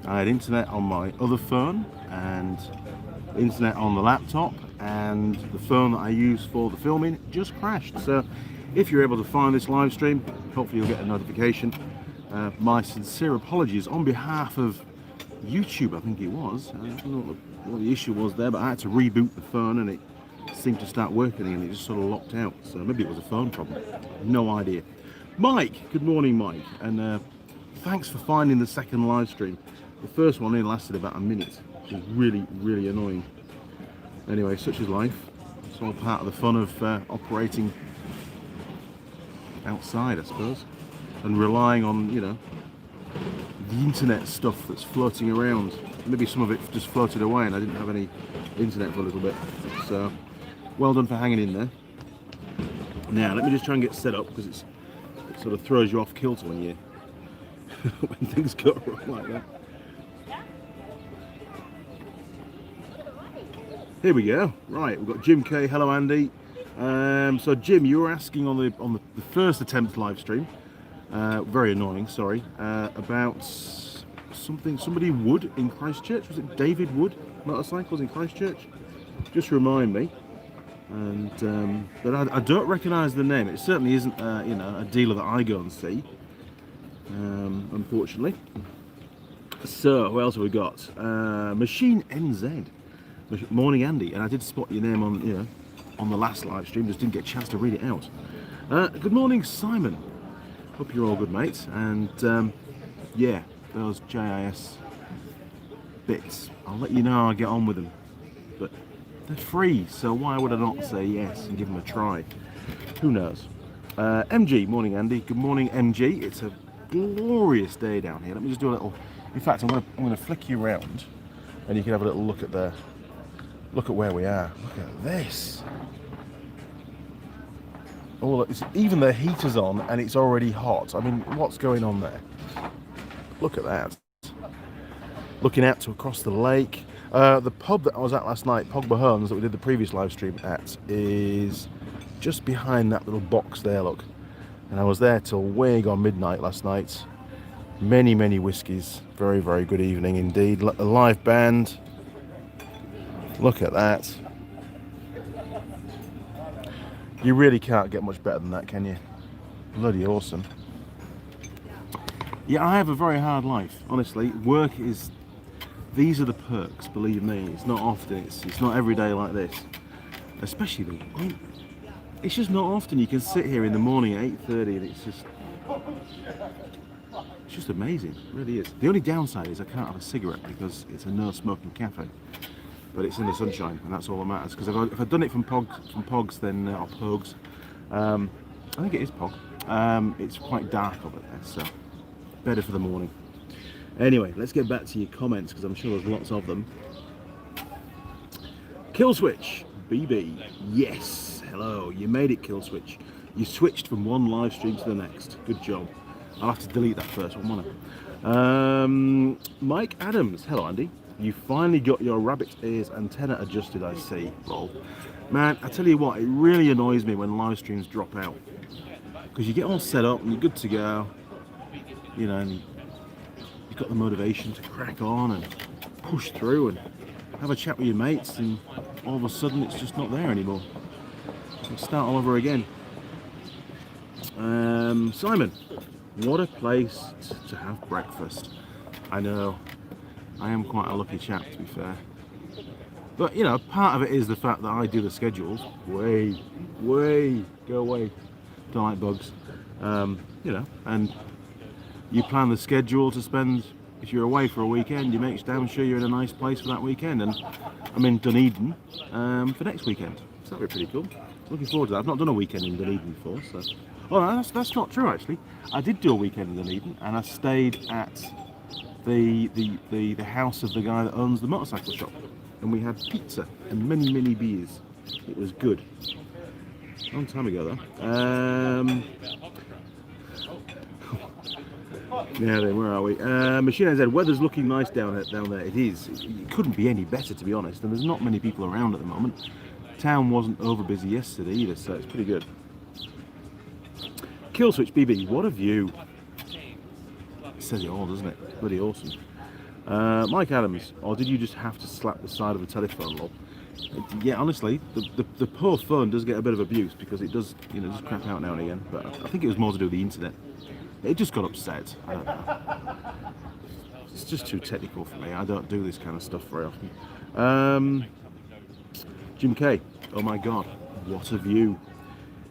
I had internet on my other phone and internet on the laptop, and the phone that I use for the filming just crashed. So if you're able to find this live stream, hopefully you'll get a notification. My sincere apologies on behalf of YouTube, I think it was. I don't know what the issue was there, but I had to reboot the phone and it seemed to start working and it just sort of locked out. So maybe it was a phone problem. No idea. Mike, good morning, Mike, and thanks for finding the second live stream. The first one only lasted about a minute, which is really, really annoying. Anyway, such is life. It's all part of the fun of operating outside, I suppose, and relying on, you know, the internet stuff that's floating around. Maybe some of it just floated away and I didn't have any internet for a little bit. So, well done for hanging in there. Now, let me just try and get set up because it sort of throws you off kilter when you when things go wrong like that. Here we go. Right, we've got Jim K. Hello, Andy. So Jim, you were asking on the first attempt live stream, very annoying, sorry, about somebody Wood in Christchurch. Was it David Wood motorcycles in Christchurch? Just remind me. And but I don't recognise the name. It certainly isn't you know, a dealer that I go and see, unfortunately. So who else have we got? Machine NZ. Morning, Andy. And I did spot your name on, you know, on the last live stream. Just didn't get a chance to read it out. Good morning, Simon. Hope you're all good, mates. And yeah, those JIS bits. I'll let you know how I get on with them. But they're free, so why would I not say yes and give them a try? Who knows? MG, morning, Andy. Good morning, MG. It's a glorious day down here. Let me just do a little. In fact, I'm going to flick you around, and you can have a little look at the. Look at where we are. Look at this. Oh, look, even the heater's on and it's already hot. I mean, what's going on there? Look at that. Looking out to across the lake. The pub that I was at last night, Pogba Homes, that we did the previous live stream at, is just behind that little box there, look. And I was there till way gone midnight last night. Many, many whiskies. Very, very good evening indeed. A live band. Look at that. You really can't get much better than that, can you? Bloody awesome. Yeah, I have a very hard life, honestly. Work is... These are the perks, believe me. It's not often, it's not every day like this. Especially the... I mean, it's just not often you can sit here in the morning at 8:30 and it's just amazing. It really is. The only downside is I can't have a cigarette because it's a no-smoking cafe. But it's in the sunshine, and that's all that matters. Because if I'd done it from Pogs, then or Pogs, I think it is Pog. It's quite dark over there, so better for the morning. Anyway, let's get back to your comments because I'm sure there's lots of them. Killswitch BB, yes, hello, you made it, Killswitch. You switched from one live stream to the next. Good job. I'll have to delete that first one, won't I? Mike Adams, hello, Andy. You finally got your rabbit ears antenna adjusted, I see. Lol. Man, I tell you what, it really annoys me when live streams drop out. Because you get all set up and you're good to go, you know, and you've got the motivation to crack on and push through and have a chat with your mates, and all of a sudden it's just not there anymore. So start all over again. Simon, what a place to have breakfast. I know. I am quite a lucky chap, to be fair. But, you know, part of it is the fact that I do the schedules. Go away. Don't like bugs. You know, and you plan the schedule to spend, if you're away for a weekend, you make damn sure you're in a nice place for that weekend. And I'm in Dunedin for next weekend. So that'll be pretty cool. Looking forward to that. I've not done a weekend in Dunedin before, so... Oh, no, that's not true, actually. I did do a weekend in Dunedin, and I stayed at the house of the guy that owns the motorcycle shop, and we had pizza and many beers. It was good. Long time ago though. Now then, where are we? Machine NZ, weather's looking nice down there. It is. It couldn't be any better, to be honest, and there's not many people around at the moment. Town wasn't over busy yesterday either, so it's pretty good. Killswitch BB, what a view. It says it all, doesn't it? Bloody awesome. Mike Adams, or did you just have to slap the side of a telephone, lol? Yeah, honestly, the poor phone does get a bit of abuse because it does, you know, just crap out now and again. But I think it was more to do with the internet. It just got upset. I don't know. It's just too technical for me. I don't do this kind of stuff very often. Jim K. Oh my God, what a view!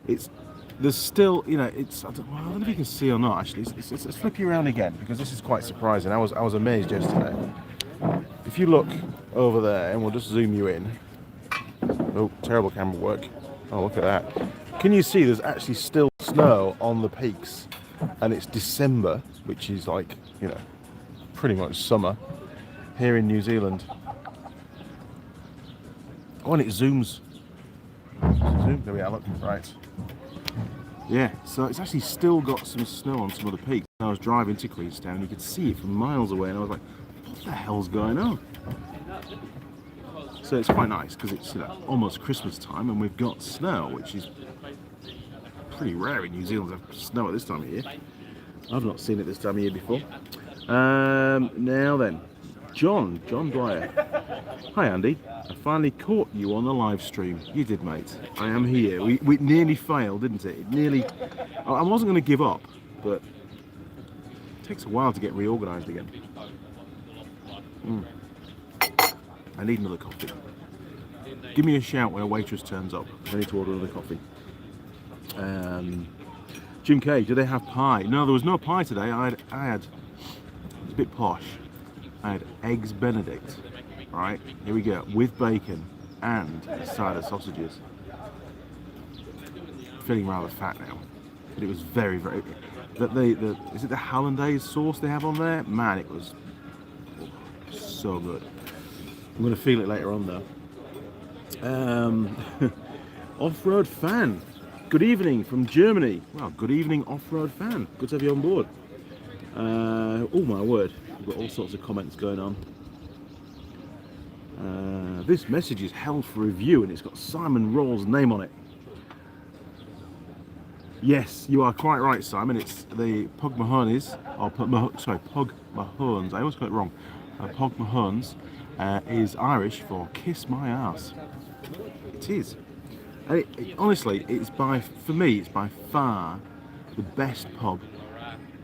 There's still, you know, I don't know if you can see or not. Actually, let's flip you around again because this is quite surprising. I was amazed yesterday. If you look over there, and we'll just zoom you in. Oh, terrible camera work. Oh, look at that. Can you see there's actually still snow on the peaks? And it's December, which is like, you know, pretty much summer here in New Zealand. Oh, and it zooms. Zoom. There we are, look. Right. Yeah, so it's actually still got some snow on some of the peaks. I was driving to Queenstown and you could see it from miles away and I was like, what the hell's going on? So it's quite nice because it's, you know, almost Christmas time and we've got snow, which is pretty rare in New Zealand to have snow at this time of year. I've not seen it this time of year before. Now then, John Dwyer. Hi Andy, I finally caught you on the live stream. You did, mate. I am here. We nearly failed, didn't it? I wasn't going to give up, but it takes a while to get reorganised again. I need another coffee. Give me a shout when a waitress turns up. I need to order another coffee. Jim K, do they have pie? No, there was no pie today. I had it's a bit posh. I had eggs Benedict. Right, here we go, with bacon and a side of sausages. Feeling rather fat now, but it was very, very. Is it the hollandaise sauce they have on there? Man, it was so good. I'm going to feel it later on though. Off-road fan. Good evening from Germany. Well, good evening, off-road fan. Good to have you on board. Oh my word, we've got all sorts of comments going on. This message is held for review and it's got Simon Rawls' name on it. Yes, you are quite right, Simon. It's the Pug Mahones, or Pug Mahones. I always got it wrong. Pug Mahones is Irish for kiss my ass. It is. And honestly, for me, it's by far the best pub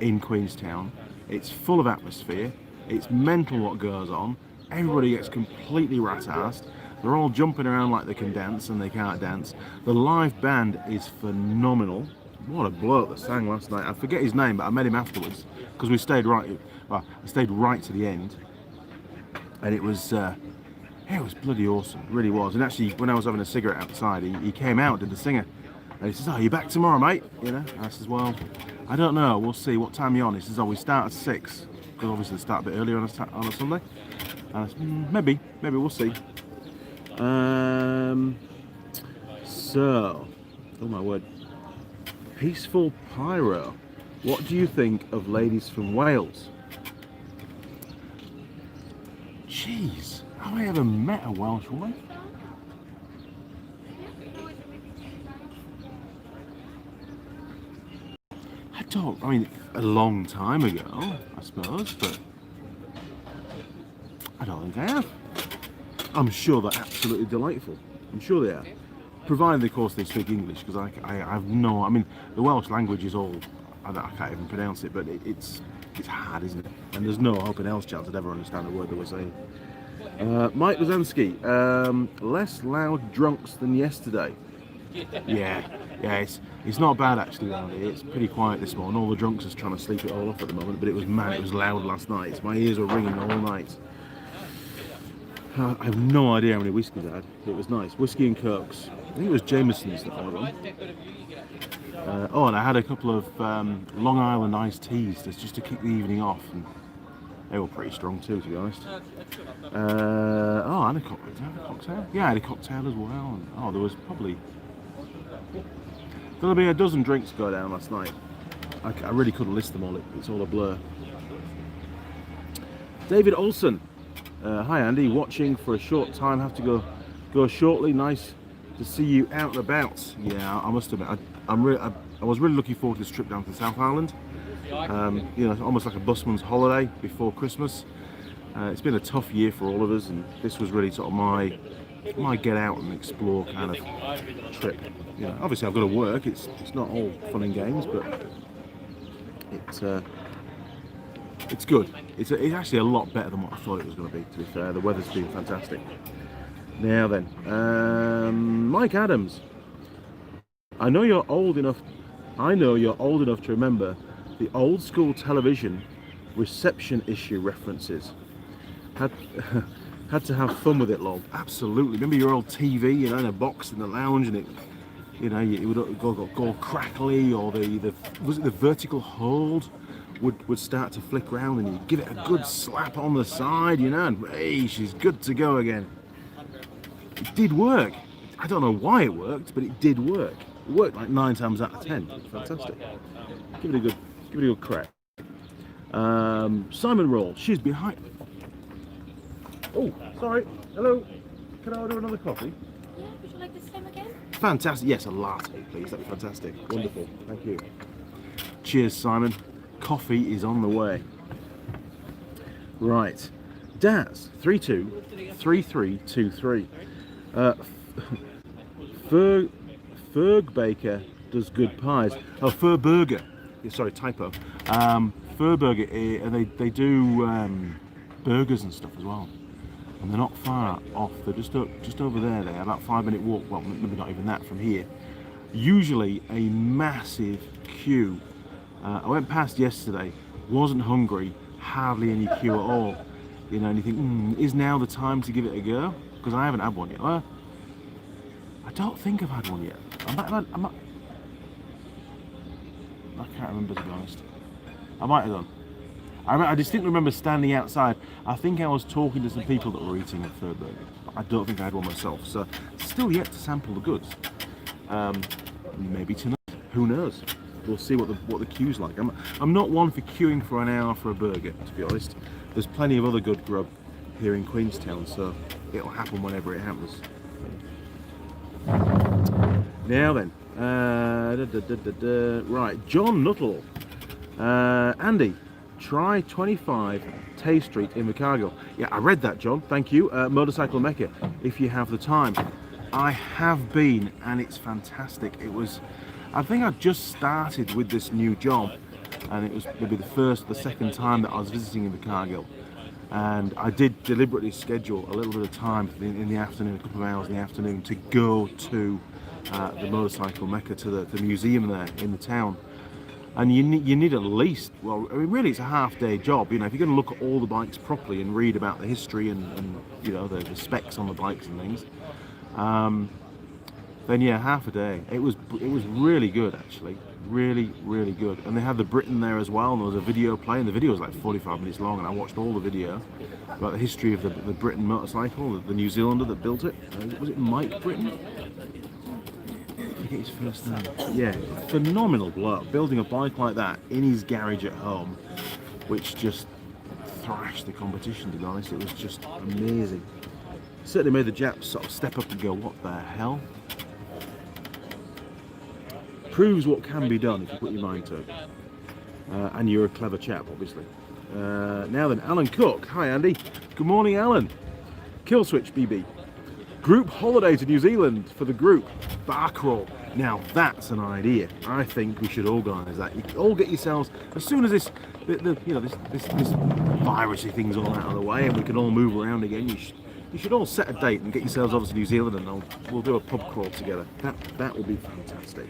in Queenstown. It's full of atmosphere. It's mental what goes on. Everybody gets completely rat-assed. They're all jumping around like they can dance and they can't dance. The live band is phenomenal. What a bloke that sang last night. I forget his name, but I met him afterwards because we stayed right to the end. And it was bloody awesome, it really was. And actually, when I was having a cigarette outside, he came out, did the singer. And he says, "Oh, you back tomorrow, mate?" You know, and I says, "Well, I don't know, we'll see. What time are you on?" He says, "Oh, we start at 6. Because obviously they start a bit earlier on a Sunday. And I said, maybe we'll see. So, oh my word. Peaceful Pyro. What do you think of ladies from Wales? Jeez, have I ever met a Welsh woman? I mean, a long time ago, I suppose, but I don't think I have. I'm sure they're absolutely delightful. I'm sure they are. Provided, of course, they speak English, because I have no... I mean, the Welsh language is all... I can't even pronounce it, but it's hard, isn't it? And there's no hope in hell's chance I'd ever understand a word they were saying. Mike Wazansky, less loud drunks than yesterday. Yeah, it's not bad actually around here. It's pretty quiet this morning. All the drunks are trying to sleep it all off at the moment, but it was loud last night. My ears were ringing all night. I have no idea how many whiskies I had. It was nice. Whiskey and Cokes. I think it was Jameson's that I had on. And I had a couple of Long Island iced teas just to kick the evening off. And they were pretty strong too, to be honest. I had a cocktail. Yeah, I had a cocktail as well. And, there was probably... There'll be a dozen drinks go down last night. I really couldn't list them all. It's all a blur. David Olson. Hi Andy, watching for a short time. Have to go shortly. Nice to see you out and about. Yeah, I must admit, I was really looking forward to this trip down to the South Island. You know, almost like a busman's holiday before Christmas. It's been a tough year for all of us, and this was really sort of my get out and explore kind of trip. You know, obviously I've got to work. It's not all fun and games, but it's good. It's actually a lot better than what I thought it was going to be. To be fair, the weather's been fantastic. Now then, Mike Adams. I know you're old enough to remember the old school television reception issue references. Had to have fun with it, lol. Absolutely. Remember your old TV, you know, in a box in the lounge, and it, you know, it would go crackly, or the vertical hold would start to flick around, and you'd give it a good slap on the side, you know, and hey, she's good to go again. It did work. I don't know why it worked, but it did work. It worked like 9 times out of 10. It's fantastic. Give it a good crack. Simon Roll. She's behind. Oh, sorry. Hello. Can I order another coffee? Yeah. Would you like the same again? Fantastic. Yes, a latte, please. That'd be fantastic. Wonderful. Thank you. Cheers, Simon. Coffee is on the way. Right. Daz 323323. Ferg Baker does good pies. Oh, Furburger. Yeah, sorry, typo. Furburger, and they do burgers and stuff as well. And they're not far off. They're just over there. They're about 5-minute walk. Well, maybe not even that from here. Usually a massive queue. I went past yesterday. Wasn't hungry. Hardly any queue at all. You know, and you think, is now the time to give it a go? Because I haven't had one yet. I don't think I've had one yet. I can't remember, to be honest. I might have done. I distinctly remember standing outside. I think I was talking to some people that were eating at Furburger. I don't think I had one myself. So still yet to sample the goods. Maybe tonight. Who knows? We'll see what the queue's like. I'm not one for queuing for an hour for a burger, to be honest. There's plenty of other good grub here in Queenstown, so it'll happen whenever it happens. Now then, right, John Nuttall. Andy, try 25 Tay Street in Invercargill. Yeah, I read that, John. Thank you. Motorcycle Mecca, if you have the time. I have been, and it's fantastic. I think I just started with this new job, and it was maybe the second time that I was visiting Invercargill. And I did deliberately schedule a little bit of time in the afternoon, a couple of hours in the afternoon, to go to the Motorcycle Mecca, to the museum there in the town. And you need at least, well, I mean, really it's a half-day job. You know, if you're going to look at all the bikes properly and read about the history and you know, the specs on the bikes and things, then yeah, half a day. It was really good, actually. Really, really good. And they had the Britain there as well, and there was a video playing. The video was like 45 minutes long, and I watched all the video about the history of the Britain motorcycle, the New Zealander that built it. Was it Mike Britton? I forget his first name. Yeah, phenomenal bloke. Building a bike like that in his garage at home, which just thrashed the competition, to be honest. It was just amazing. Certainly made the Japs sort of step up and go, what the hell? Proves what can be done if you put your mind to it. And you're a clever chap, obviously. Now then, Alan Cook. Hi, Andy. Good morning, Alan. Killswitch BB. Group holiday to New Zealand for the group. Bar crawl. Now, that's an idea. I think we should organise that. You all get yourselves, as soon as this virusy thing's all out of the way and we can all move around again, you should all set a date and get yourselves over to New Zealand, and we'll do a pub crawl together. That will be fantastic.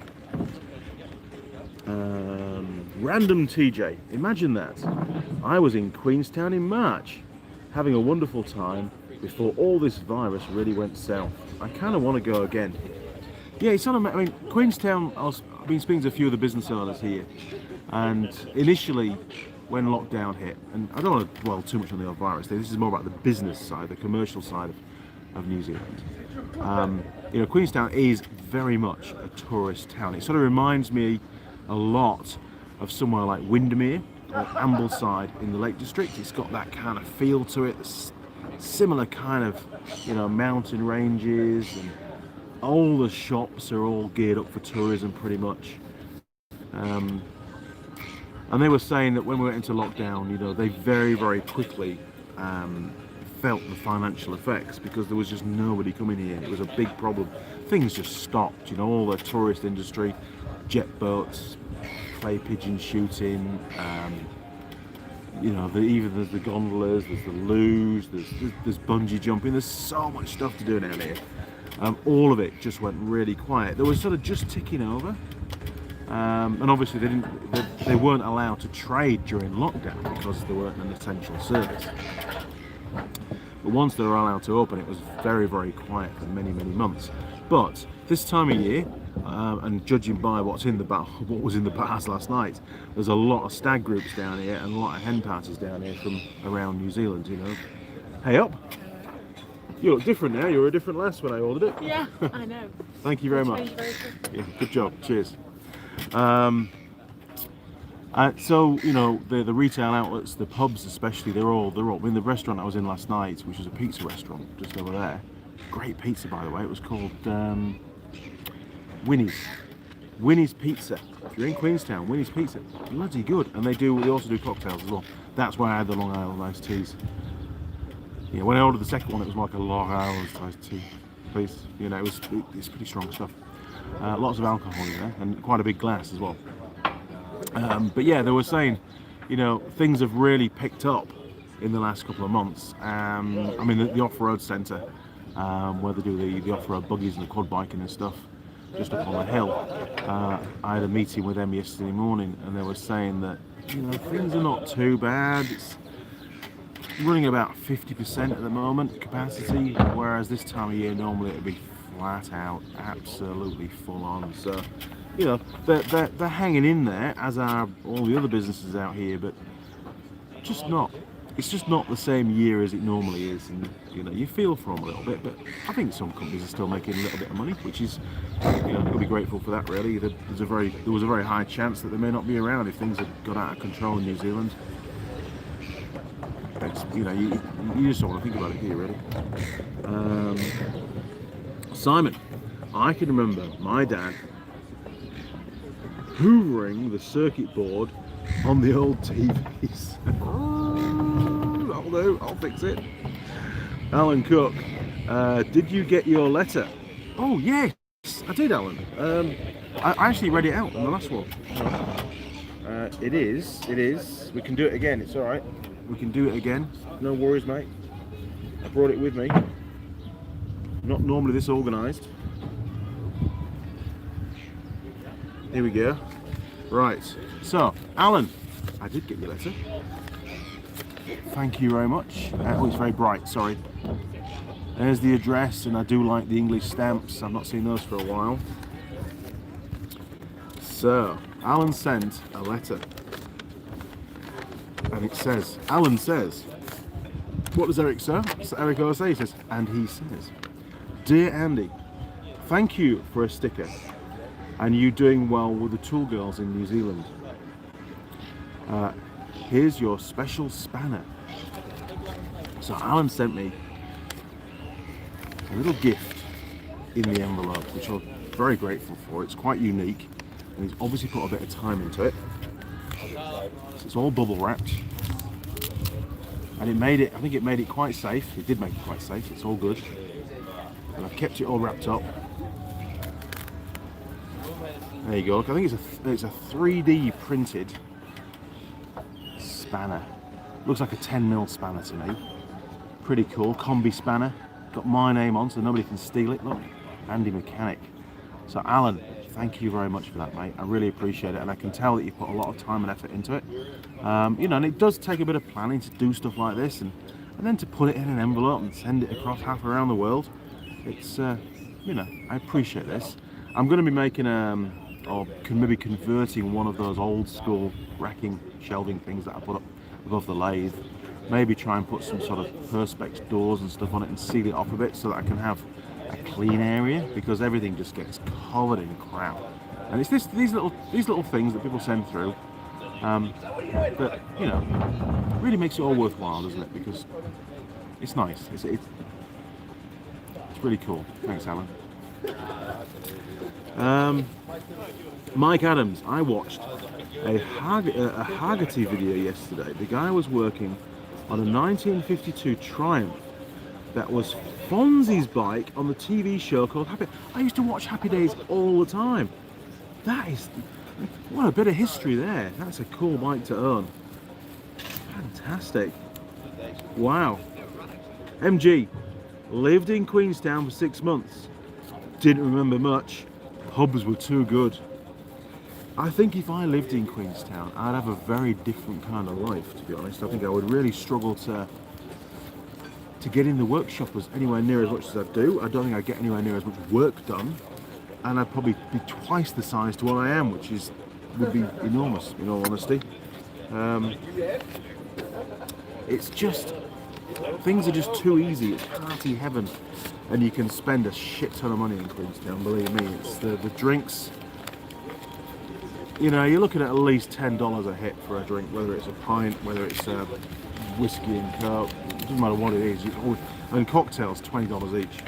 Random TJ, imagine that. I was in Queenstown in March, having a wonderful time before all this virus really went south. I kind of want to go again. Yeah, it's not. I mean, Queenstown. I've been speaking to a few of the business owners here, and initially, when lockdown hit, and I don't want to dwell too much on the old virus. This is more about the business side, the commercial side of New Zealand. You know, Queenstown is very much a tourist town. It sort of reminds me a lot of somewhere like Windermere or Ambleside in the Lake District. It's got that kind of feel to it, similar kind of, you know, mountain ranges, and all the shops are all geared up for tourism pretty much. And they were saying that when we went into lockdown, you know, they very, very quickly felt the financial effects because there was just nobody coming here. It was a big problem. Things just stopped, you know, all the tourist industry, jet boats, clay pigeon shooting, you know, even there's the gondolas, there's the loos, there's bungee jumping, there's so much stuff to do down here. All of it just went really quiet. They were sort of just ticking over, and obviously they weren't allowed to trade during lockdown because they weren't an essential service. But once they were allowed to open, it was very, very quiet for many, many months. But this time of year, and judging by what was in the bars last night, there's a lot of stag groups down here and a lot of hen parties down here from around New Zealand, you know. Hey up! You look different now. You were a different lass when I ordered it. Yeah, I know. Thank you very much. Yeah, good job. Cheers. So you know the retail outlets, the pubs especially, they're all. I mean, the restaurant I was in last night, which was a pizza restaurant just over there. Great pizza, by the way. It was called Winnie's Pizza. If you're in Queenstown, Winnie's Pizza, bloody good. And they also do cocktails as well. That's why I had the Long Island iced teas. Yeah, when I ordered the second one, it was like a Long Island iced tea, please. You know, it's pretty strong stuff. Lots of alcohol in there, and quite a big glass as well. But yeah, they were saying, you know, things have really picked up in the last couple of months. I mean, the off-road centre, where they do the off-road buggies and the quad biking and stuff, just up on the hill. I had a meeting with them yesterday morning, and they were saying that, you know, things are not too bad. It's running about 50% at the moment capacity, whereas this time of year normally it would be flat out, absolutely full on. So, you know, they're hanging in there, as are all the other businesses out here, but it's just not the same year as it normally is, and you know, you feel for them a little bit. But I think some companies are still making a little bit of money, which is, you know, you'll be grateful for that. Really, there was a very high chance that they may not be around if things had got out of control in New Zealand. You know, you just don't want to think about it here, really. Simon, I can remember my dad hoovering the circuit board on the old TVs. That'll do, I'll fix it. Alan Cook, did you get your letter? Oh yes, I did, Alan. I actually read it out on the last one. It is. We can do it again, it's alright. We can do it again, no worries, mate. I brought it with me. Not normally this organised. Here we go. Right, so Alan, I did get your letter. Thank you very much. Oh, it's very bright, sorry. There's the address, and I do like the English stamps. I've not seen those for a while. So, Alan sent a letter. And it says, Alan says, what does Eric say? Eric always say, he says, and he says, Dear Andy, thank you for a sticker, and you doing well with the Tool Girls in New Zealand. Here's your special spanner. So Alan sent me a little gift in the envelope, which I'm very grateful for. It's quite unique, and he's obviously put a bit of time into it. So it's all bubble wrapped, and I think it made it quite safe. It did make it quite safe. It's all good, and I've kept it all wrapped up. There you go. Look, I think it's a 3D printed spanner. Looks like a 10mm spanner to me. Pretty cool. Combi spanner. Got my name on, so nobody can steal it. Look, handy mechanic. So Alan, thank you very much for that, mate. I really appreciate it, and I can tell that you put a lot of time and effort into it. You know, and it does take a bit of planning to do stuff like this, and then to put it in an envelope and send it across half around the world. It's, you know, I appreciate this. I'm going to be making or maybe converting one of those old school racking shelving things that I put up above the lathe. Maybe try and put some sort of perspex doors and stuff on it and seal it off a bit so that I can have a clean area, because everything just gets covered in crap. And it's these little things that people send through that, you know, really makes it all worthwhile, doesn't it? Because it's nice. It's really cool. Thanks, Alan. Mike Adams, I watched a Haggerty video yesterday. The guy was working on a 1952 Triumph that was Fonzie's bike on the TV show called Happy. I used to watch Happy Days all the time. That is, what a bit of history there. That's a cool bike to own. Fantastic. Wow. MG, lived in Queenstown for 6 months. Didn't remember much. Pubs were too good. I think if I lived in Queenstown, I'd have a very different kind of life, to be honest. I think I would really struggle to get in the workshop as anywhere near as much as I do. I don't think I'd get anywhere near as much work done. And I'd probably be twice the size to what I am, which would be enormous, in all honesty. It's just, things are just too easy. It's party heaven. And you can spend a shit ton of money in Queenstown, believe me. It's the drinks. You know, you're looking at least $10 a hit for a drink, whether it's a pint, whether it's whiskey and coke. It doesn't matter what it is. And cocktails, $20 each.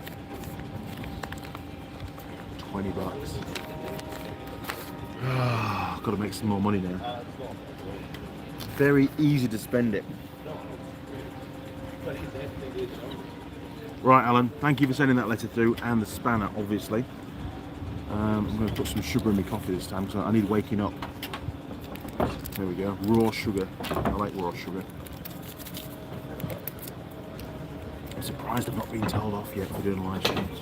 $20. I've got to make some more money now. Very easy to spend it. Right, Alan, thank you for sending that letter through, and the spanner, obviously. I'm going to put some sugar in my coffee this time because I need waking up. There we go, raw sugar. I like raw sugar. I'm surprised I've not been told off yet for doing live streams.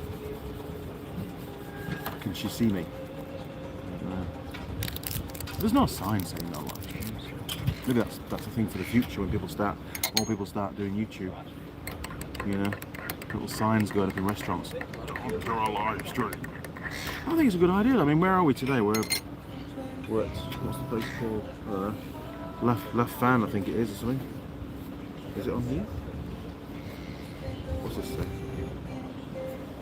Can she see me? There's no sign saying no live streams. Maybe that's a thing for the future when more people start doing YouTube. You know, little signs going up in restaurants. Don't do a live stream. I think it's a good idea. I mean, where are we today? We're at, what's the place called? Left Fan, I think it is, or something. Is it on here? What's this say?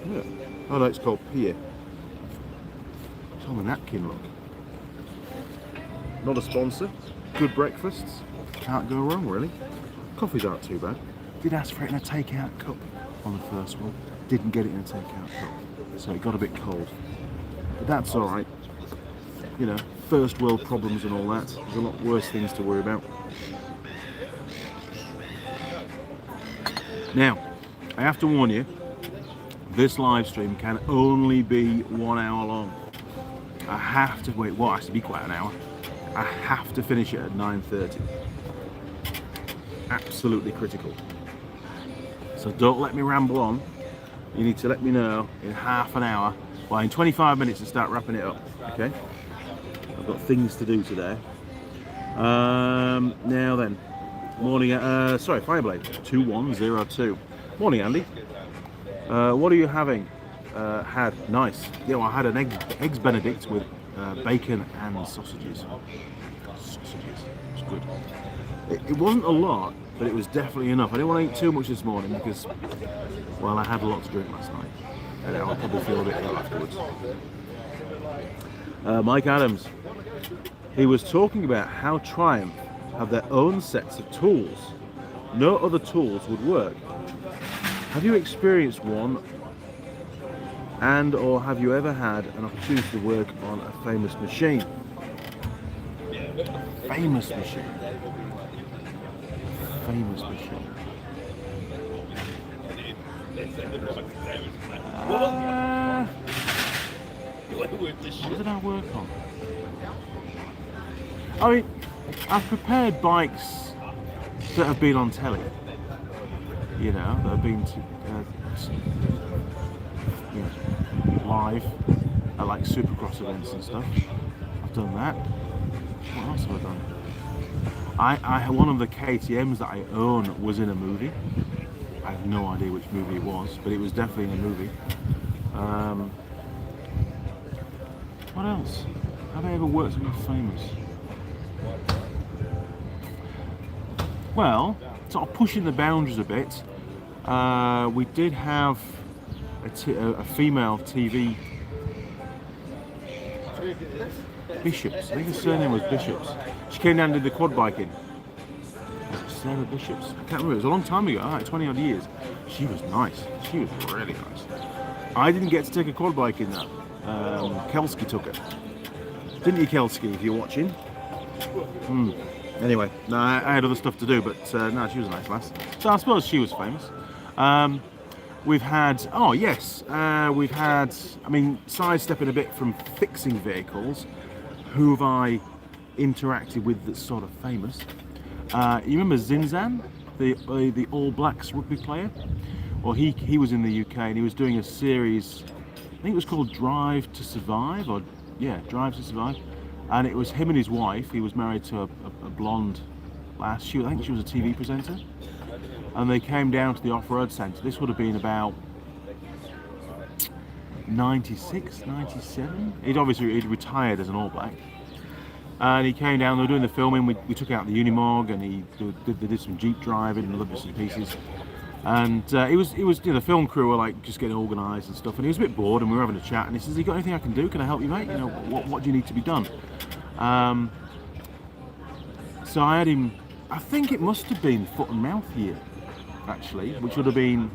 Yeah. Oh no, it's called Pier. It's on the napkin, look. Not a sponsor. Good breakfasts. Can't go wrong, really. Coffees aren't too bad. Did ask for it in a takeout cup on the first one. Didn't get it in a takeout cup, so it got a bit cold. But that's all right. You know, first world problems and all that. There's a lot worse things to worry about. Now, I have to warn you, this live stream can only be 1 hour long. I have to wait. Well, it has to be quite an hour. I have to finish it at 9:30. Absolutely critical. So don't let me ramble on. You need to let me know in half an hour, well, in 25 minutes to start wrapping it up. Okay? I've got things to do today. Now then, morning. Sorry, Fireblade 2102. Morning, Andy. What are you having? Had nice. Yeah, well, I had an eggs Benedict with bacon and sausages. It's good. It wasn't a lot, but it was definitely enough. I didn't want to eat too much this morning because, well, I had a lot to drink last night, and I'll probably feel a bit ill afterwards. Mike Adams, he was talking about how Triumph have their own sets of tools. No other tools would work. Have you experienced one, and or have you ever had an opportunity to work on a famous machine? Famous machine. Famous machine. What did I work on? I mean, I've prepared bikes that have been on telly. You know, that have been live at like Supercross events and stuff. I've done that. What else have I done? One of the KTMs that I own was in a movie. I have no idea which movie it was, but it was definitely in a movie. What else? Have I ever worked on famous? Well, sort of pushing the boundaries a bit. We did have a female TV. Bishops. I think her surname was Bishops. She came down and did the quad biking. Was it Sarah Bishops? I can't remember. It was a long time ago, like 20 odd years. She was nice. She was really nice. I didn't get to take a quad bike in that. Kelsky took it. Didn't you, Kelsky, if you're watching? Anyway, no, I had other stuff to do, but no, she was a nice lass. So I suppose she was famous. We've had, oh yes, we've had, I mean, sidestepping a bit from fixing vehicles, who have I interacted with that's sort of famous? You remember Zinzan, the All Blacks rugby player? Well, he was in the UK and he was doing a series, I think it was called Drive to Survive, or yeah, Drive to Survive. And it was him and his wife. He was married to a blonde lass. I think she was a TV presenter. And they came down to the off-road centre. This would have been about 96, 97. He'd retired as an All Black. And he came down, they were doing the filming. We took out the Unimog and they did some Jeep driving and other bits and pieces. And it was you know, the film crew were like just getting organised and stuff, and he was a bit bored and we were having a chat and he says, "You got anything I can do? Can I help you, mate? You know, what do you need to be done?" So I had him, I think it must have been foot and mouth year actually, which would have been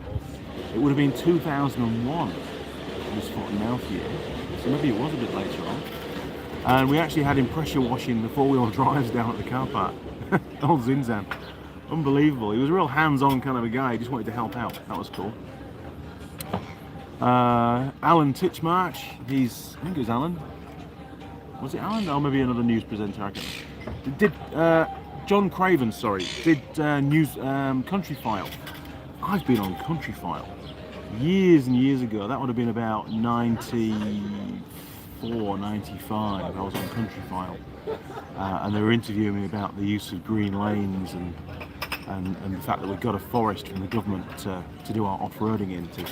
2001, this foot and mouth year, so maybe it was a bit later on. And we actually had him pressure washing the four-wheel drives down at the car park. Old Zinzan. Unbelievable. He was a real hands-on kind of a guy. He just wanted to help out. That was cool. Alan Titchmarsh. I think it was Alan. Was it Alan? Or maybe another news presenter. I can't. John Craven, sorry, did news Country File. I've been on Country File years and years ago. That would have been about 94, 95. I was on Country File. And they were interviewing me about the use of green lanes and the fact that we've got a forest from the government to do our off-roading in, to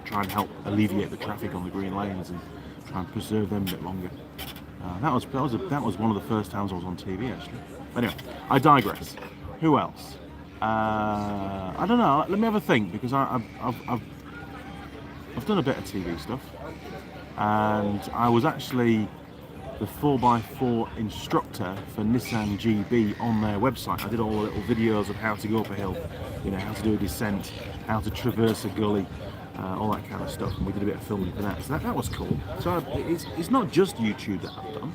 try and help alleviate the traffic on the green lanes and try and preserve them a bit longer. That was one of the first times I was on TV actually. Anyway, I digress. Who else? I don't know. Let me have a think, because I've done a bit of TV stuff, and I was actually the 4x4 instructor for Nissan GB on their website. I did all the little videos of how to go up a hill, you know, how to do a descent, how to traverse a gully, all that kind of stuff, and we did a bit of filming for that. So that was cool. So it's not just YouTube that I've done,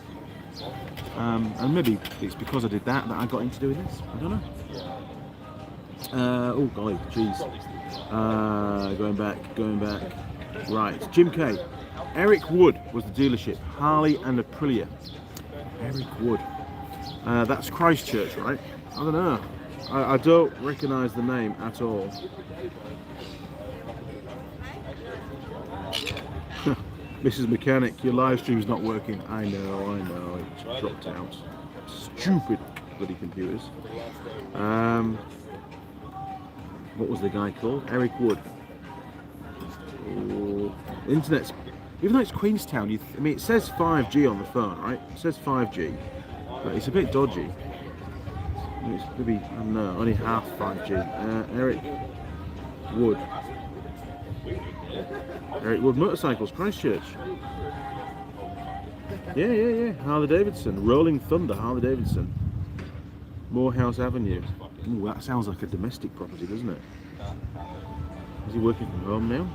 and maybe it's because I did that I got into doing this. I don't know. Oh golly, jeez. Going back. Right, Jim K. Eric Wood was the dealership, Harley and Aprilia. Eric Wood. That's Christchurch, right? I don't know. I don't recognise the name at all. Mrs. Mechanic, your live stream's not working. I know, it dropped out. Stupid bloody computers. What was the guy called? Eric Wood. Oh, internet's, even though it's Queenstown, I mean, it says 5G on the phone, right? It says 5G, but it's a bit dodgy. It's maybe, I don't know, only half 5G. Eric Wood. Eric Wood Motorcycles, Christchurch. Yeah. Harley Davidson. Rolling Thunder, Harley Davidson. Morehouse Avenue. Ooh, that sounds like a domestic property, doesn't it? Is he working from home now?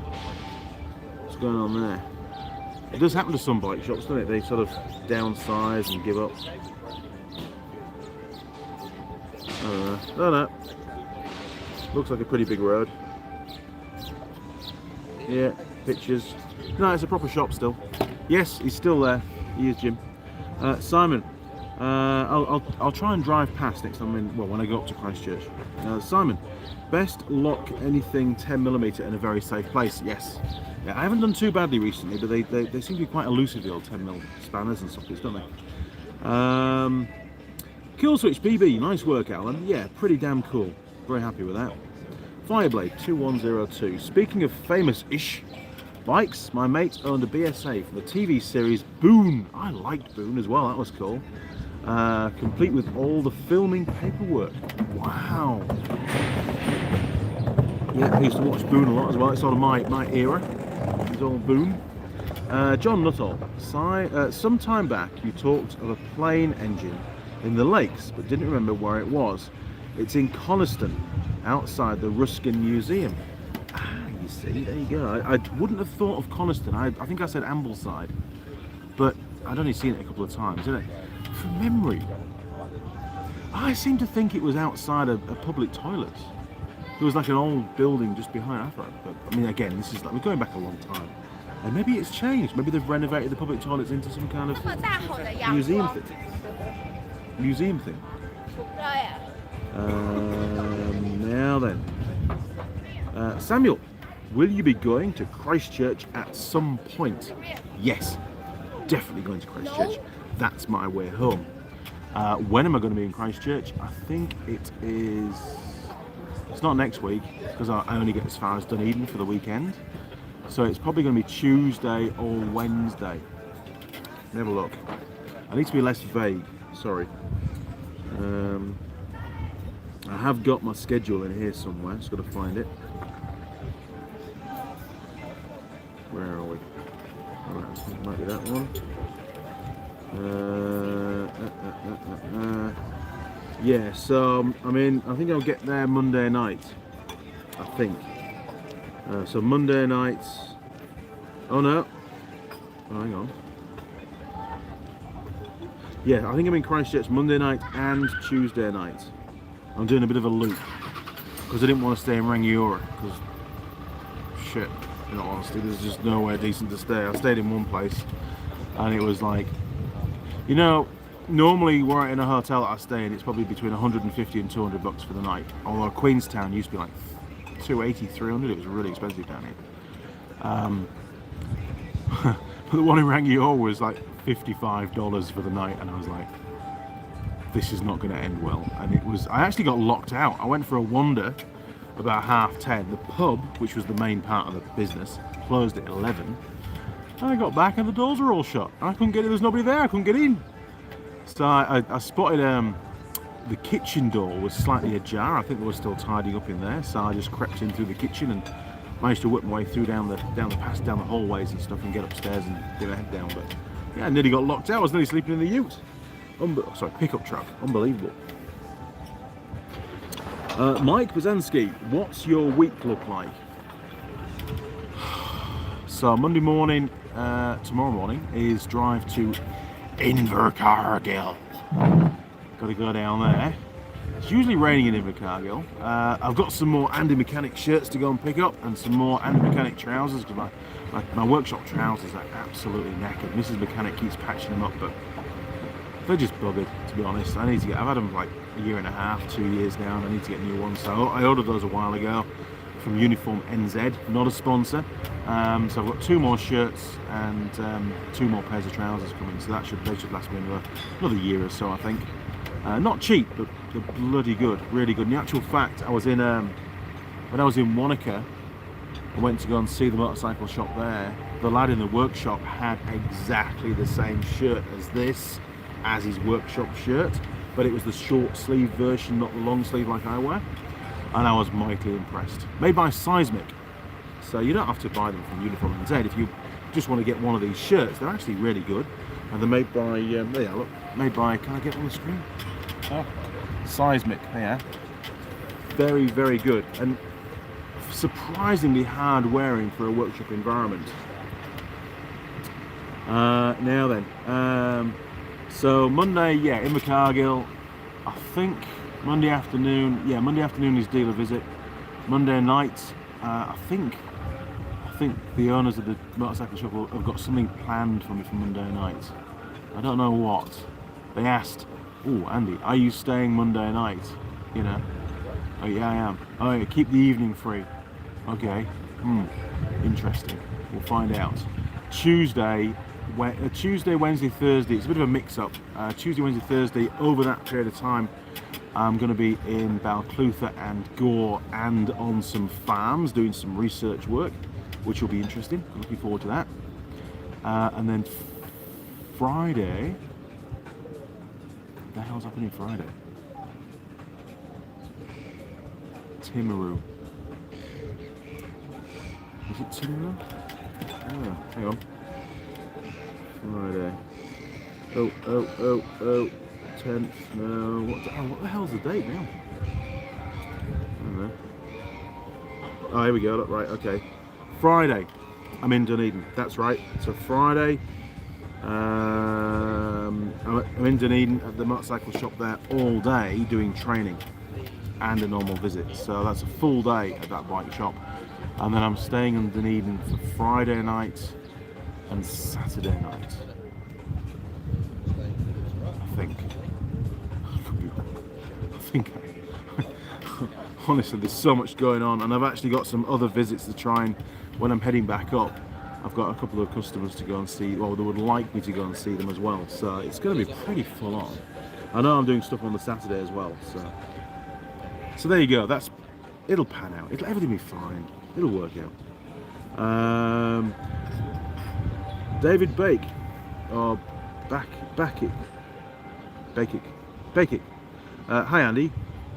What's going on there? It does happen to some bike shops, doesn't it? They sort of downsize and give up. I don't know. Looks like a pretty big road. Yeah, pictures. No, it's a proper shop still. Yes, he's still there. He is, Jim. Simon. I'll try and drive past next time when I go up to Christchurch. Simon, best lock anything 10mm in a very safe place. Yes. Yeah, I haven't done too badly recently, but they seem to be quite elusive, the old 10mm spanners and sockets, don't they? Kill Switch BB, nice work, Alan. Yeah, pretty damn cool. Very happy with that. Fireblade 2102. Speaking of famous-ish bikes, my mate owned a BSA for the TV series Boone. I liked Boone as well, that was cool. Complete with all the filming paperwork. Wow. Yeah, I used to watch Boone a lot as well. It's sort of my era. It's all Boone. John Nuttall. Some time back you talked of a plane engine in the lakes, but didn't remember where it was. It's in Coniston, outside the Ruskin Museum. You see, there you go. I wouldn't have thought of Coniston. I think I said Ambleside, but I'd only seen it a couple of times, isn't it? From memory. I seem to think it was outside a public toilet. There was like an old building just behind Afro. But I mean, again, this is like we're going back a long time, and maybe it's changed. Maybe they've renovated the public toilets into some kind of museum thing. Museum thing. Now then, Samuel, will you be going to Christchurch at some point? Yes, definitely going to Christchurch. That's my way home. When am I going to be in Christchurch? I think it is. It's not next week because I only get as far as Dunedin for the weekend. So it's probably going to be Tuesday or Wednesday. Never look. I need to be less vague. Sorry. I have got my schedule in here somewhere. Just got to find it. Where are we? Alright, it might be that one. Yeah, so I think I'll get there Monday night. I think. So Monday nights. Oh no. Oh, hang on. Yeah, I think I'm in Christchurch Monday night and Tuesday night. I'm doing a bit of a loop because I didn't want to stay in Rangiora because shit, in all honesty, there's just nowhere decent to stay. I stayed in one place and it was like, you know, normally where in a hotel that I stay in, it's probably between 150 and 200 bucks for the night. Although Queenstown used to be like 280, 300. It was really expensive down here. But the one in Rangiora was like $55 for the night, and I was like, this is not going to end well. And it was, I actually got locked out. I went for a wander about 10:30. The pub, which was the main part of the business, closed at 11. And I got back and the doors were all shut. I couldn't get in, there was nobody there, I couldn't get in. So I spotted the kitchen door was slightly ajar. I think they were still tidying up in there. So I just crept in through the kitchen and managed to whip my way through down the hallways and stuff and get upstairs and get my head down. But yeah, I nearly got locked out. I was nearly sleeping in the ute. Pickup truck. Unbelievable. Mike Bazanski, what's your week look like? So Monday morning, tomorrow morning, is drive to Invercargill. Got to go down there. It's usually raining in Invercargill. I've got some more Andy Mechanic shirts to go and pick up and some more Andy Mechanic trousers because my workshop trousers are absolutely knackered. Mrs. Mechanic keeps patching them up, but they're just buggered, to be honest. I've had them like a year and a half, 2 years now, and I need to get new ones. So I ordered those a while ago from Uniform NZ, not a sponsor. So I've got 2 more shirts and 2 more pairs of trousers coming. So they should last me another year or so, I think. Not cheap, but they're bloody good, really good. In the actual fact, I was in when I was in Wanaka, I went to go and see the motorcycle shop there. The lad in the workshop had exactly the same shirt as this, as his workshop shirt, but it was the short sleeve version, not the long sleeve like I wear, and I was mightily impressed. Made by Seismic, so you don't have to buy them from Uniform NZ if you just want to get one of these shirts. They're actually really good, and they're made by there you are, look, made by, can I get on the screen? Oh, Seismic, yeah, very, very good, and surprisingly hard wearing for a workshop environment. Now then, so Monday, yeah, in Invercargill. I think Monday afternoon is dealer visit. Monday night, I think the owners of the motorcycle shop have got something planned for me for Monday night. I don't know what. They asked, "Oh, Andy, are you staying Monday night?" You know. Oh yeah, I am. Oh yeah, keep the evening free. Okay. Interesting. We'll find out. Tuesday, Wednesday, Thursday. It's a bit of a mix-up. Tuesday, Wednesday, Thursday. Over that period of time, I'm going to be in Balclutha and Gore and on some farms doing some research work, which will be interesting. I'm looking forward to that. And then Friday. What the hell's happening Friday? Timaru. Is it Timaru? Oh, hang on. Friday. Oh. 10th. No. What the hell's the date now? I don't know. Oh, here we go. Look, right. Okay. Friday. I'm in Dunedin. That's right. So Friday. I'm in Dunedin at the motorcycle shop there all day doing training and a normal visit. So that's a full day at that bike shop. And then I'm staying in Dunedin for Friday night and Saturday night. I think honestly, there's so much going on, and I've actually got some other visits to try and, when I'm heading back up, I've got a couple of customers to go and see, well, they would like me to go and see them as well, so it's going to be pretty full on. I know I'm doing stuff on the Saturday as well, so there you go. It'll pan out, everything will be fine, it'll work out. David Bake, or Bakic. Hi Andy,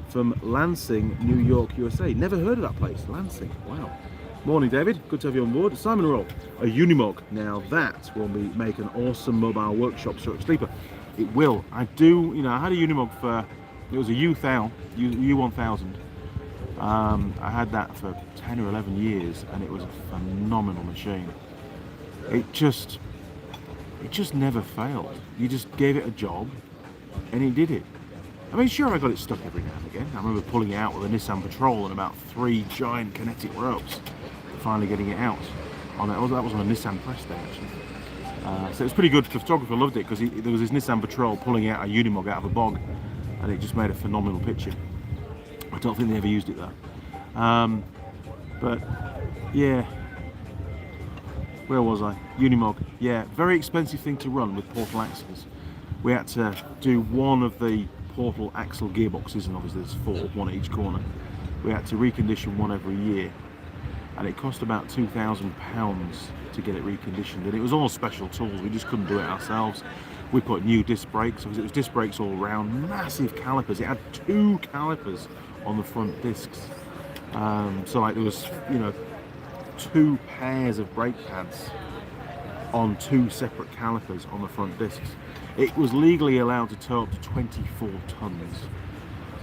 from Lansing, New York, USA. Never heard of that place, Lansing. Wow. Morning David, good to have you on board. Simon Roll, a Unimog. Now that will make an awesome mobile workshop stroke sleeper. It will. I had a Unimog for, it was a U1000. I had that for 10 or 11 years, and it was a phenomenal machine. It just never failed. You just gave it a job and it did it. I mean, sure, I got it stuck every now and again. I remember pulling it out with a Nissan Patrol and about 3 giant kinetic ropes, finally getting it out. That was on a Nissan press day, actually. So it was pretty good. The photographer loved it because there was this Nissan Patrol pulling out a Unimog out of a bog, and it just made a phenomenal picture. I don't think they ever used it though. But yeah, where was I? Unimog. Yeah, very expensive thing to run with portal axles. We had to do one of the portal axle gearboxes, and obviously there's 4, one at each corner. We had to recondition one every year, and it cost about £2,000 to get it reconditioned, and it was all special tools. We just couldn't do it ourselves. We put new disc brakes, because it was disc brakes all around, massive calipers. It had 2 calipers on the front discs, so like there was 2 pairs of brake pads on 2 separate calipers on the front discs. It was legally allowed to tow up to 24 tons,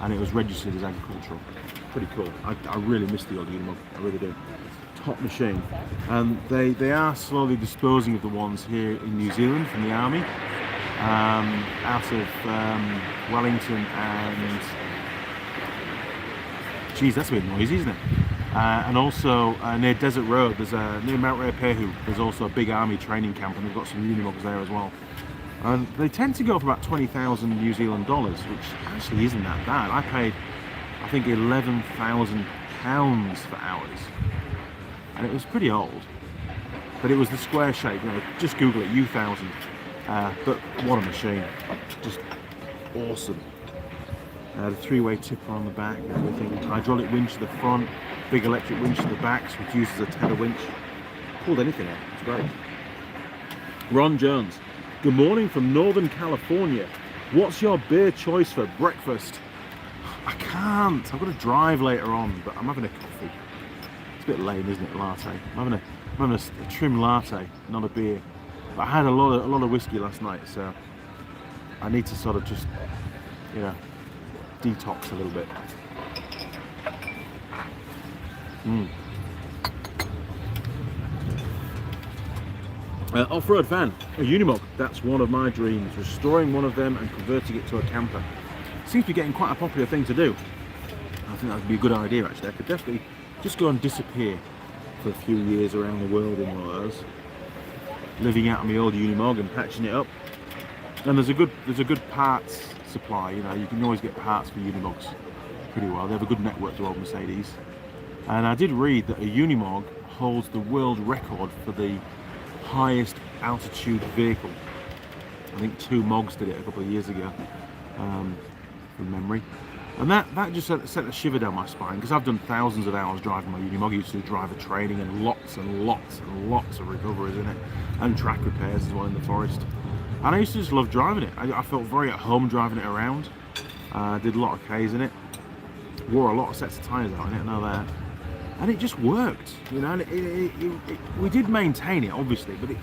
and it was registered as agricultural. Pretty cool. I really miss the old Unimog, I really do. Top machine. And they are slowly disposing of the ones here in New Zealand from the army, out of Wellington and, geez, that's a bit noisy, isn't it? And also near Desert Road, near Mount Ruapehu, there's also a big army training camp, and they've got some Unimogs there as well. And they tend to go for about 20,000 New Zealand dollars, which actually isn't that bad. I paid, I think, £11,000 for ours, and it was pretty old, but it was the square shape. Just Google it, U1000. But what a machine, just awesome. The 3-way tipper on the back and everything, hydraulic winch to the front, big electric winch to the back, which uses a tether winch. Pulled anything out, it's great. Ron Jones, good morning from Northern California. What's your beer choice for breakfast? I can't, I've got to drive later on, but I'm having a coffee. It's a bit lame, isn't it, latte? I'm having a trim latte, not a beer. But I had a lot of whiskey last night, so I need to sort of just, detox a little bit. Off-road fan, a Unimog. That's one of my dreams, restoring one of them and converting it to a camper. Seems to be getting quite a popular thing to do. I think that would be a good idea, actually. I could definitely just go and disappear for a few years around the world in one of those, living out on my old Unimog and patching it up. And there's a good parts supply. You can always get parts for Unimogs pretty well. They have a good network to old Mercedes. And I did read that a Unimog holds the world record for the highest altitude vehicle. I think 2 Mogs did it a couple of years ago, from memory. And that just sent a shiver down my spine, because I've done thousands of hours driving my Unimog. I used to do driver training and lots and lots and lots of recoveries in it, and track repairs as well in the forest. And I used to just love driving it. I felt very at home driving it around. Did a lot of Ks in it. Wore a lot of sets of tyres out in it, I know that. And it just worked, and we did maintain it, obviously, but it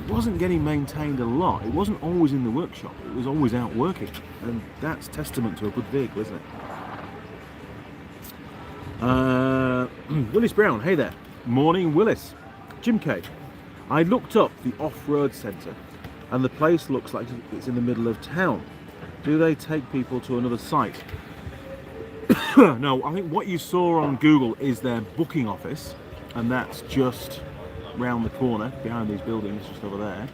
wasn't getting maintained a lot. It wasn't always in the workshop, it was always out working, and that's testament to a good vehicle, isn't it? Willis Brown, hey there. Morning, Willis. Jim K. I looked up the off-road centre and the place looks like it's in the middle of town. Do they take people to another site? No, I think what you saw on Google is their booking office, and that's just round the corner behind these buildings, just over there.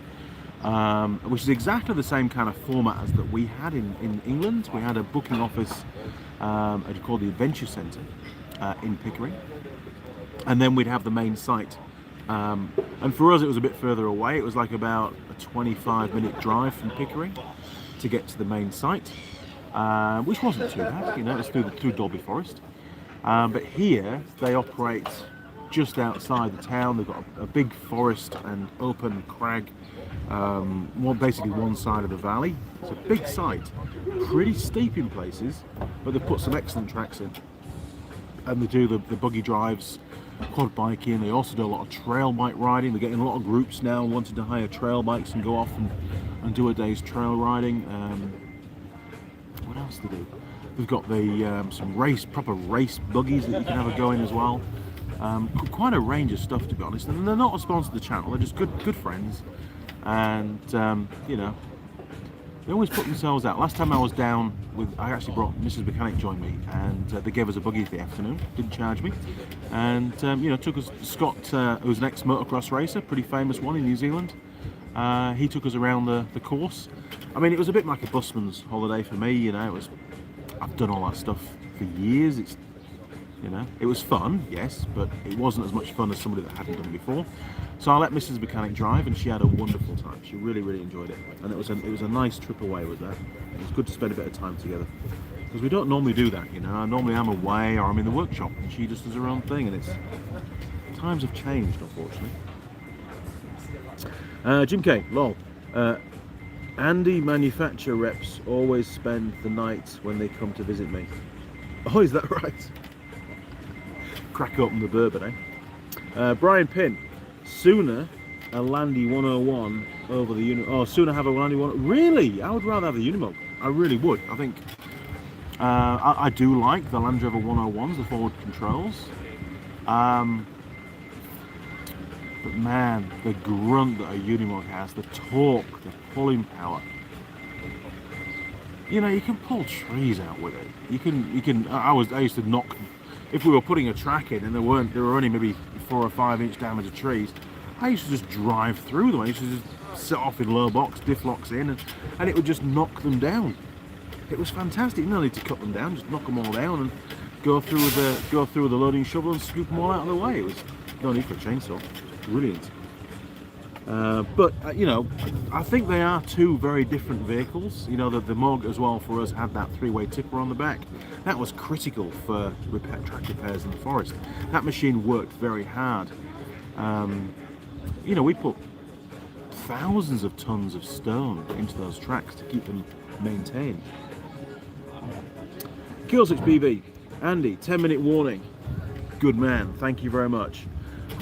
Which is exactly the same kind of format as that we had in England. We had a booking office, called the Adventure Centre, in Pickering, and then we'd have the main site. And for us, it was a bit further away. It was like about a 25-minute drive from Pickering to get to the main site, which wasn't too bad. You know, it's through Dolby Forest. But here they operate just outside the town. They've got a big forest and open crag. Basically one side of the valley. It's a big site, pretty steep in places, but they've put some excellent tracks in, and they do the buggy drives, quad biking. They also do a lot of trail bike riding. They're getting a lot of groups now wanting to hire trail bikes and go off and do a day's trail riding. What else do they do? They've got some proper race buggies that you can have a go in as well. Quite a range of stuff, to be honest, and they're not a sponsor of the channel. They're just good friends. And you know, they always put themselves out. Last time I was down I actually brought Mrs. Mechanic joined me, and they gave us a buggy for the afternoon, didn't charge me, and you know, took us, Scott, who's an ex-motocross racer, pretty famous one in New Zealand, he took us around the course. I mean, it was a bit like a busman's holiday for me, you know. I've done all that stuff for years. You know, it was fun, yes, but it wasn't as much fun as somebody that hadn't done it before. So I let Mrs. Mechanic drive, and she had a wonderful time. She really enjoyed it, and it was a nice trip away with that. It was good to spend a bit of time together, because we don't normally do that, you know. Normally I'm away or I'm in the workshop, and she just does her own thing, and times have changed, unfortunately. Jim K, lol. Andy manufacturer reps always spend the night when they come to visit me. Oh, is that right? Crack open the bourbon, eh? Brian Pinn, sooner a Landy 101 over the Unimog. Oh, sooner have a Landy 101. Really? I would rather have the Unimog. I really would. I think I do like the Land Rover 101s, the forward controls. But man, the grunt that a Unimog has, the torque, the pulling power. You know, you can pull trees out with it. You can. I used to knock. If we were putting a track in and there were only maybe 4 or 5 inch diameter trees, I used to just drive through them. I used to just set off in low box, diff locks in, and it would just knock them down. It was fantastic. You don't need to cut them down, just knock them all down and go through with the loading shovel and scoop them all out of the way. It was no need for a chainsaw. Brilliant. But you know, I think they are two very different vehicles. You know, the Mog as well for us had that 3-way tipper on the back. That was critical for track repairs in the forest. That machine worked very hard. You know, we put thousands of tons of stone into those tracks to keep them maintained. Kill6BB, Andy, 10-minute warning. Good man, thank you very much.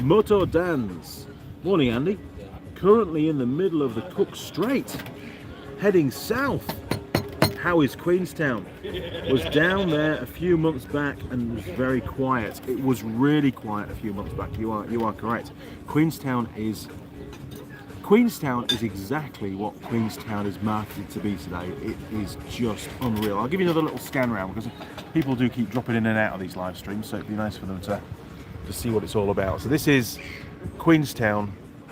Moto Dans, morning Andy. Currently in the middle of the Cook Strait, heading south. How is Queenstown? Was down there a few months back and was very quiet. It was really quiet a few months back. You are correct. Queenstown is exactly what Queenstown is marketed to be today. It is just unreal. I'll give you another little scan round because people do keep dropping in and out of these live streams, so it'd be nice for them to see what it's all about. So this is Queenstown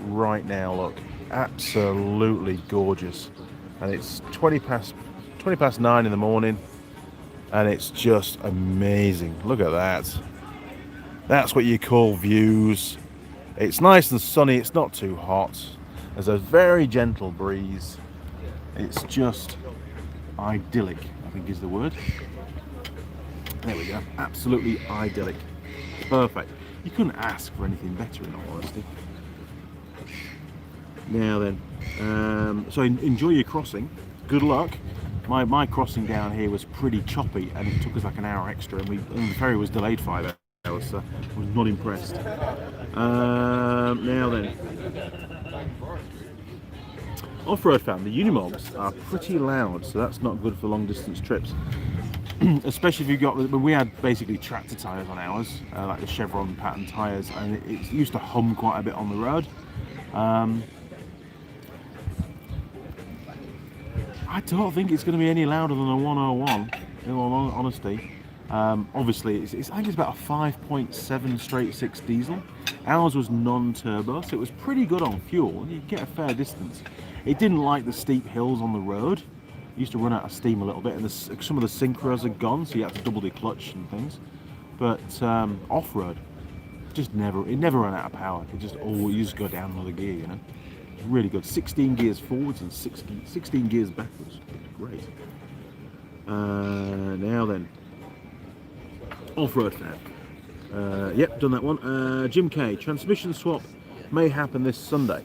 right now. Look, absolutely gorgeous, and it's 20 past 9 in the morning, and it's just amazing. Look at that. That's what you call views. It's nice and sunny. It's not too hot. There's a very gentle breeze. It's just idyllic, I think is the word. There we go. Absolutely idyllic. Perfect. You couldn't ask for anything better, in all honesty. Now then, so enjoy your crossing. Good luck. My crossing down here was pretty choppy, and it took us like an hour extra, and the ferry was delayed 5 hours, so I was not impressed. Now then, off-road fan, the Unimogs are pretty loud, so that's not good for long distance trips. Especially if you've got, when we had basically tractor tyres on ours, like the Chevron pattern tyres, and it used to hum quite a bit on the road. I don't think it's going to be any louder than a 101, in all honesty. Obviously, I think it's about a 5.7 straight 6 diesel. Ours was non-turbo, so it was pretty good on fuel. You get a fair distance. It didn't like the steep hills on the road. It used to run out of steam a little bit, and some of the synchros had gone, so you had to double the clutch and things. But off-road, it never ran out of power. It just always, you just go down another gear, you know. It's really good. 16 gears forwards and 16 gears backwards. Great. Now then, off-road fan. Yep, done that one. Jim K, transmission swap may happen this Sunday.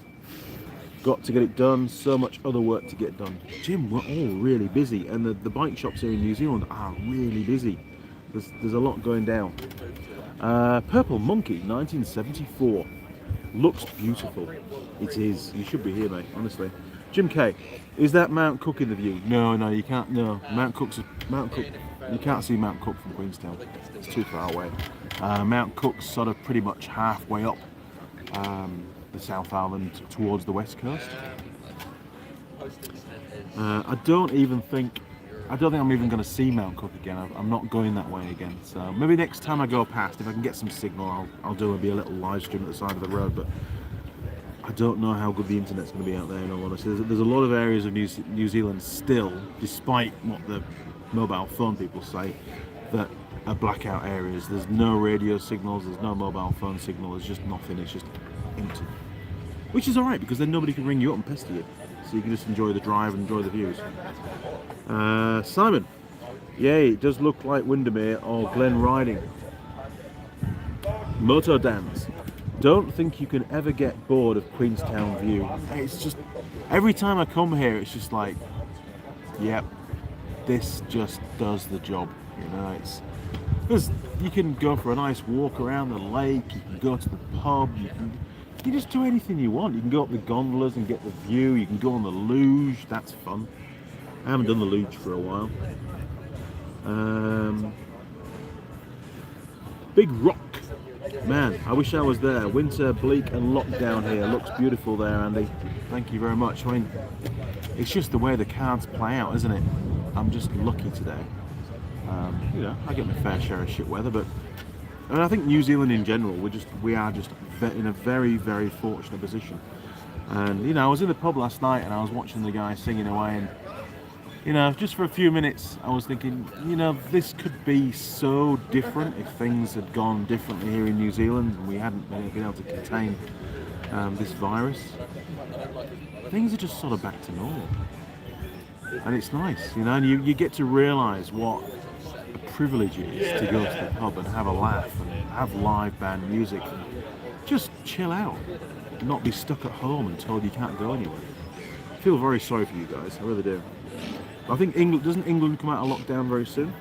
Got to get it done, so much other work to get done. Jim, we're all really busy, and the bike shops here in New Zealand are really busy. There's a lot going down. Purple Monkey, 1974. Looks beautiful. It is. You should be here, mate, honestly. Jim K, is that Mount Cook in the view? No, you can't. No, Mount Cook. You can't see Mount Cook from Queenstown. It's too far away. Mount Cook's sort of pretty much halfway up the South Island towards the west coast. I don't think I'm even going to see Mount Cook again. I'm not going that way again. So maybe next time I go past, if I can get some signal, I'll do maybe a little live stream at the side of the road. But I don't know how good the internet's going to be out there, in all honesty. There's a lot of areas of New Zealand still, despite what the mobile phone people say, that are blackout areas. There's no radio signals, there's no mobile phone signal, there's just nothing, it's just empty. Which is alright, because then nobody can ring you up and pester you. So you can just enjoy the drive and enjoy the views. Simon, yay, it does look like Windermere or Glen Riding. Moto Dams. Don't think you can ever get bored of Queenstown view. It's just, every time I come here, it's just like, yep, this just does the job. You know, because you can go for a nice walk around the lake, you can go to the pub, you can just do anything you want. You can go up the gondolas and get the view, you can go on the luge, that's fun. I haven't done the luge for a while. Big Rock. Man, I wish I was there. Winter, bleak and lockdown here. Looks beautiful there, Andy. Thank you very much. I mean, it's just the way the cards play out, isn't it? I'm just lucky today. You know, I get my fair share of shit weather, but and I think New Zealand in general, we are just in a very, very fortunate position. And you know, I was in the pub last night and I was watching the guy singing away, and you know, just for a few minutes, I was thinking, you know, this could be so different if things had gone differently here in New Zealand and we hadn't been able to contain this virus. Things are just sort of back to normal. And it's nice, you know, and you get to realise what a privilege it is to go to the pub and have a laugh and have live band music and just chill out, not be stuck at home and told you can't go anywhere. I feel very sorry for you guys, I really do. I think doesn't England come out of lockdown very soon?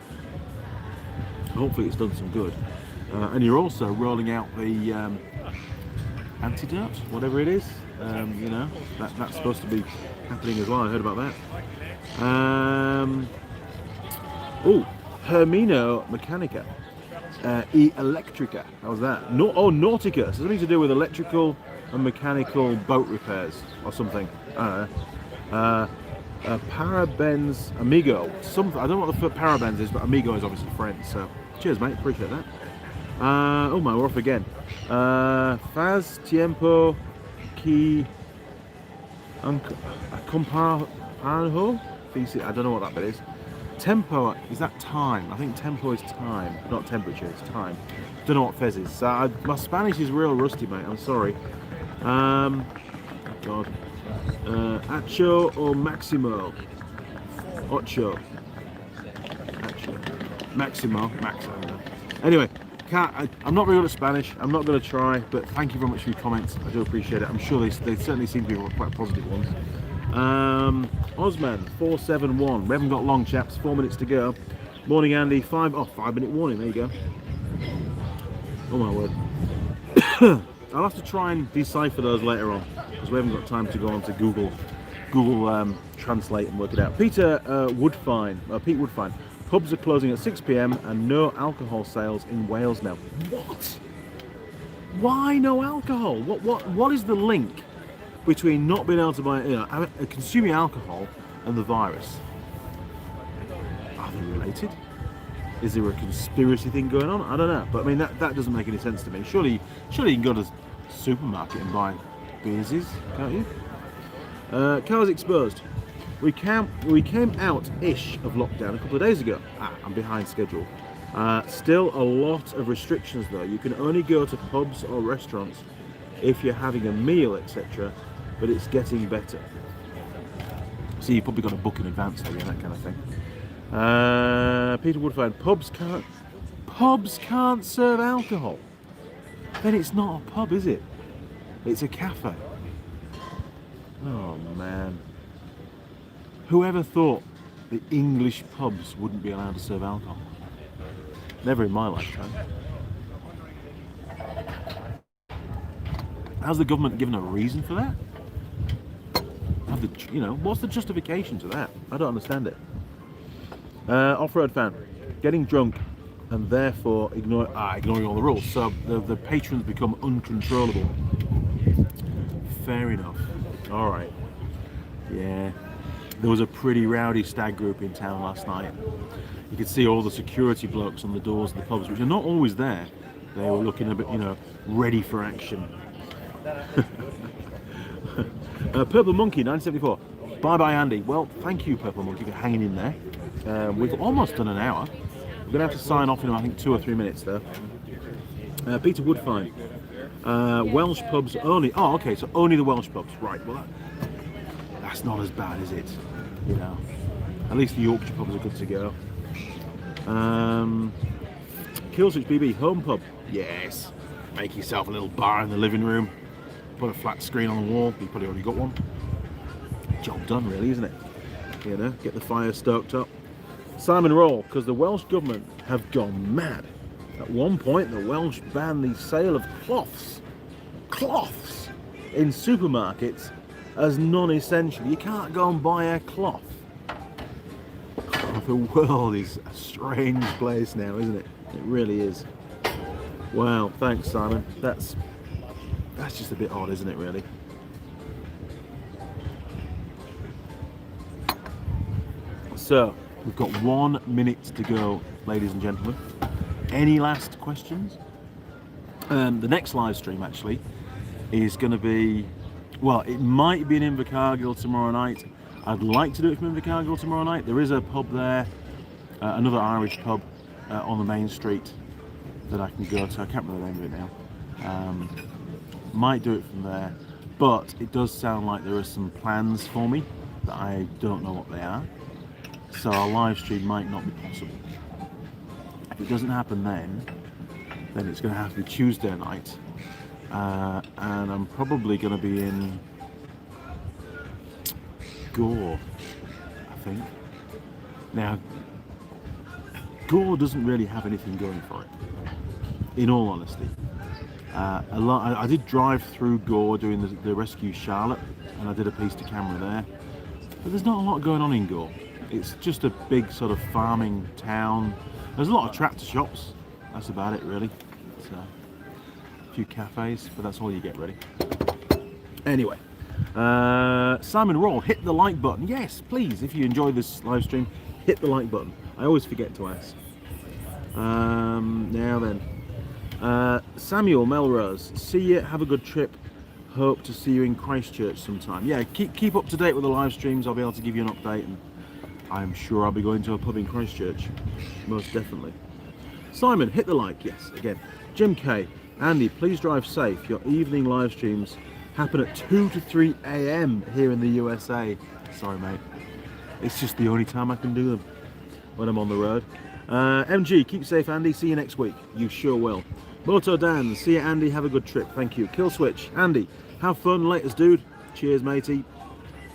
Hopefully it's done some good. And you're also rolling out the antidote, whatever it is. You know, that's supposed to be happening as well. I heard about that. Hermino Mechanica e Electrica. How's that? Nautica. So something to do with electrical and mechanical boat repairs or something. I don't know. Parabens Amigo. Something I don't know what the Parabens is, but Amigo is obviously friends. So cheers, mate. Appreciate that. Oh my, we're off again. Faz tiempo que acompanho. I don't know what that bit is. Tempo, is that time? I think tempo is time, not temperature, it's time. Don't know what Fez is. So my Spanish is real rusty, mate, I'm sorry. Oh God. Acho or Maximo? Ocho. Acho. Maximo. Max, I don't know. Anyway, I'm not very good at Spanish, I'm not going to try, but thank you very much for your comments, I do appreciate it. I'm sure they certainly seem to be quite positive ones. Osman 471. We haven't got long, chaps. 4 minutes to go. Morning, Andy. 5-minute warning. There you go. Oh my word. I'll have to try and decipher those later on because we haven't got time to go on to Google Translate and work it out. Pete Woodfine. Pubs are closing at 6 p.m. and no alcohol sales in Wales now. What? Why no alcohol? What is the link between not being able to buy, consuming alcohol and the virus. Are they related? Is there a conspiracy thing going on? I don't know. But I mean, that doesn't make any sense to me. Surely you can go to the supermarket and buy beersies, can't you? Cars exposed. We came out-ish of lockdown a couple of days ago. I'm behind schedule. Still a lot of restrictions though. You can only go to pubs or restaurants if you're having a meal, etc. But it's getting better. So you've probably got to book in advance, maybe, that kind of thing. Peter Woodfine, pubs can't serve alcohol. Then it's not a pub, is it? It's a cafe. Oh man. Whoever thought the English pubs wouldn't be allowed to serve alcohol? Never in my lifetime. Has the government given a reason for that? What's the justification to that? I don't understand it. Off-road fan, getting drunk and therefore ignoring all the rules. So the patrons become uncontrollable. Fair enough. All right. Yeah. There was a pretty rowdy stag group in town last night. You could see all the security blokes on the doors of the pubs, which are not always there. They were looking a bit, ready for action. Purple Monkey 1974. Bye bye Andy. Well, thank you Purple Monkey for hanging in there. We've almost done an hour. We're gonna have to sign off in I think 2 or 3 minutes though. Peter Woodfine. Welsh pubs only. Oh, okay, so only the Welsh pubs. Right. Well, that's not as bad, is it? At least the Yorkshire pubs are good to go. Killswitch BB home pub. Yes. Make yourself a little bar in the living room. Put a flat screen on the wall. You probably already got one. Job done, really, isn't it? Get the fire stoked up. Simon Roll, because the Welsh government have gone mad. At one point, the Welsh banned the sale of cloths in supermarkets as non-essential. You can't go and buy a cloth. The world is a strange place now, isn't it? It really is. Wow, thanks Simon. That's just a bit odd, isn't it, really? So, we've got 1 minute to go, ladies and gentlemen. Any last questions? The next live stream, actually, is going to be, well, it might be in Invercargill tomorrow night. I'd like to do it from Invercargill tomorrow night. There is a pub there, another Irish pub on the main street that I can go to. I can't remember the name of it now. Might do it from there, but it does sound like there are some plans for me that I don't know what they are. So a live stream might not be possible. If it doesn't happen then it's going to have to be Tuesday night, and I'm probably going to be in Gore, I think. Now, Gore doesn't really have anything going for it, in all honesty. I did drive through Gore doing the Rescue Charlotte, and I did a piece to camera there, but there's not a lot going on in Gore. It's just a big sort of farming town. There's a lot of tractor shops, that's about it really. So, a few cafes, but that's all you get really. Anyway, Simon Roll, hit the like button. Yes, please, if you enjoy this live stream, hit the like button. I always forget to ask. Now then, Samuel Melrose, see you, have a good trip. Hope to see you in Christchurch sometime. Yeah, keep up to date with the live streams. I'll be able to give you an update, and I'm sure I'll be going to a pub in Christchurch, most definitely. Simon, hit the like, yes, again. Jim K, Andy, please drive safe. Your evening live streams happen at 2 to 3 AM here in the USA. Sorry, mate. It's just the only time I can do them, when I'm on the road. MG, keep safe, Andy. See you next week. You sure will. Moto Dan, see you, Andy. Have a good trip. Thank you. Killswitch, Andy, have fun. Latest, dude. Cheers, matey.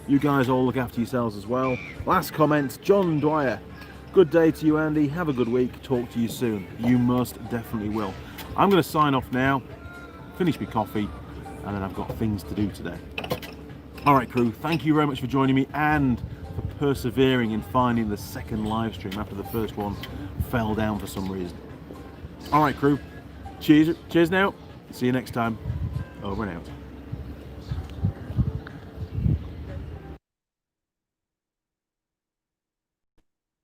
You guys all look after yourselves as well. Last comment, John Dwyer. Good day to you, Andy. Have a good week. Talk to you soon. You most definitely will. I'm going to sign off now, finish my coffee, and then I've got things to do today. All right, crew. Thank you very much for joining me and for persevering in finding the second live stream after the first one fell down for some reason. All right, crew. Cheers now. See you next time. Over and out.